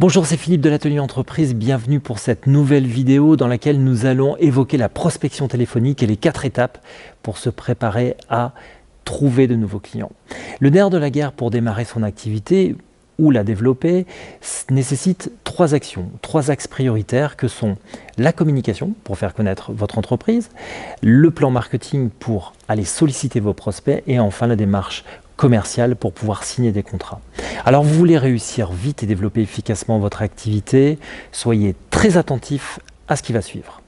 Bonjour, c'est Philippe de l'Atelier Entreprise. Bienvenue pour cette nouvelle vidéo dans laquelle nous allons évoquer la prospection téléphonique et les 4 étapes pour se préparer à trouver de nouveaux clients. Le nerf de la guerre pour démarrer son activité ou la développer nécessite 3 actions, 3 axes prioritaires que sont la communication pour faire connaître votre entreprise, le plan marketing pour aller solliciter vos prospects et enfin la démarche commerciale pour pouvoir signer des contrats. Alors vous voulez réussir vite et développer efficacement votre activité, soyez très attentif à ce qui va suivre.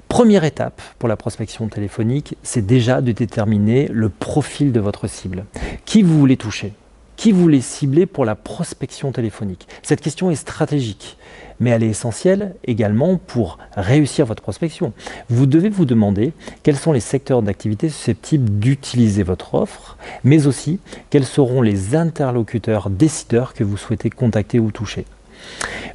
Première étape pour la prospection téléphonique, c'est déjà de déterminer le profil de votre cible. Qui vous voulez toucher ? Qui vous voulez cibler pour la prospection téléphonique? Cette question est stratégique, mais elle est essentielle également pour réussir votre prospection. Vous devez vous demander quels sont les secteurs d'activité susceptibles d'utiliser votre offre, mais aussi quels seront les interlocuteurs décideurs que vous souhaitez contacter ou toucher.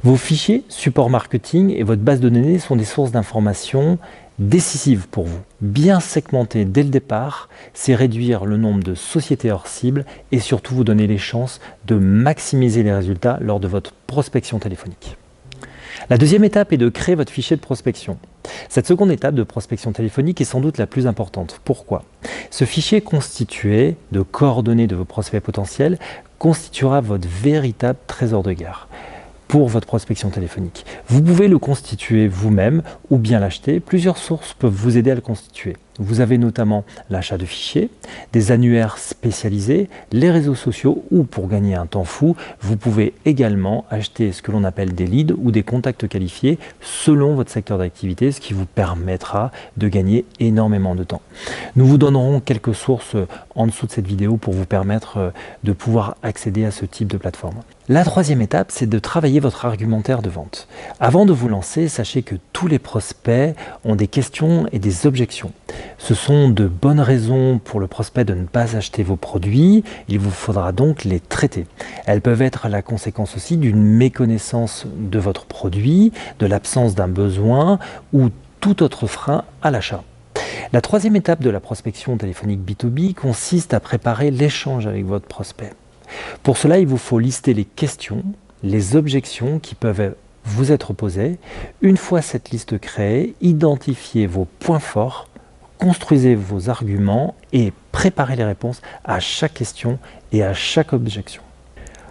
Vos fichiers, support marketing et votre base de données sont des sources d'informations décisives pour vous. Bien segmenter dès le départ, c'est réduire le nombre de sociétés hors cible et surtout vous donner les chances de maximiser les résultats lors de votre prospection téléphonique. La deuxième étape est de créer votre fichier de prospection. Cette seconde étape de prospection téléphonique est sans doute la plus importante. Pourquoi ? Ce fichier constitué de coordonnées de vos prospects potentiels constituera votre véritable trésor de guerre pour votre prospection téléphonique. Vous pouvez le constituer vous-même ou bien l'acheter. Plusieurs sources peuvent vous aider à le constituer. Vous avez notamment l'achat de fichiers, des annuaires spécialisés, les réseaux sociaux ou pour gagner un temps fou, vous pouvez également acheter ce que l'on appelle des leads ou des contacts qualifiés selon votre secteur d'activité, ce qui vous permettra de gagner énormément de temps. Nous vous donnerons quelques sources en dessous de cette vidéo pour vous permettre de pouvoir accéder à ce type de plateforme. La troisième étape, c'est de travailler votre argumentaire de vente. Avant de vous lancer, sachez que tous les prospects ont des questions et des objections. Ce sont de bonnes raisons pour le prospect de ne pas acheter vos produits, il vous faudra donc les traiter. Elles peuvent être la conséquence aussi d'une méconnaissance de votre produit, de l'absence d'un besoin ou tout autre frein à l'achat. La troisième étape de la prospection téléphonique B2B consiste à préparer l'échange avec votre prospect. Pour cela, il vous faut lister les questions, les objections qui peuvent vous être posées. Une fois cette liste créée, identifiez vos points forts, construisez vos arguments et préparez les réponses à chaque question et à chaque objection.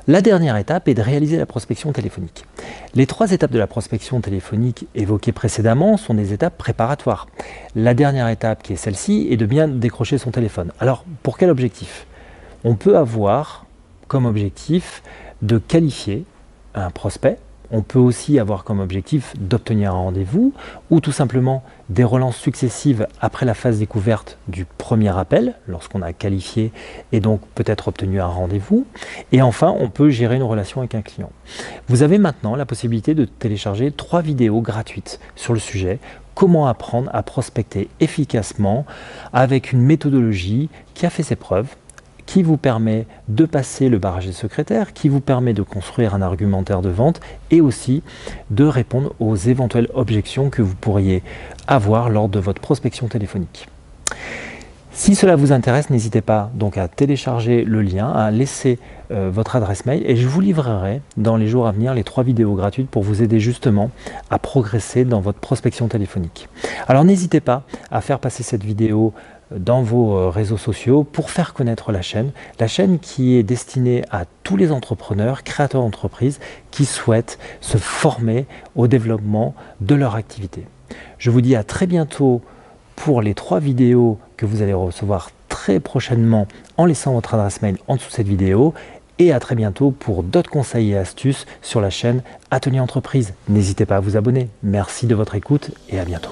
La dernière étape est de réaliser la prospection téléphonique. Les 3 étapes de la prospection téléphonique évoquées précédemment sont des étapes préparatoires. La dernière étape, qui est celle-ci, est de bien décrocher son téléphone. Alors, pour quel objectif ? On peut avoir comme objectif de qualifier un prospect. On peut aussi avoir comme objectif d'obtenir un rendez-vous ou tout simplement des relances successives après la phase découverte du premier appel, lorsqu'on a qualifié et donc peut-être obtenu un rendez-vous. Et enfin, on peut gérer une relation avec un client. Vous avez maintenant la possibilité de télécharger 3 vidéos gratuites sur le sujet. Comment apprendre à prospecter efficacement avec une méthodologie qui a fait ses preuves, qui vous permet de passer le barrage des secrétaires, qui vous permet de construire un argumentaire de vente et aussi de répondre aux éventuelles objections que vous pourriez avoir lors de votre prospection téléphonique. Si cela vous intéresse, n'hésitez pas donc à télécharger le lien, à laisser votre adresse mail et je vous livrerai dans les jours à venir les 3 vidéos gratuites pour vous aider justement à progresser dans votre prospection téléphonique. Alors n'hésitez pas à faire passer cette vidéo dans vos réseaux sociaux pour faire connaître la chaîne qui est destinée à tous les entrepreneurs, créateurs d'entreprises qui souhaitent se former au développement de leur activité. Je vous dis à très bientôt pour les 3 vidéos que vous allez recevoir très prochainement en laissant votre adresse mail en dessous de cette vidéo et à très bientôt pour d'autres conseils et astuces sur la chaîne Atelier Entreprise. N'hésitez pas à vous abonner. Merci de votre écoute et à bientôt.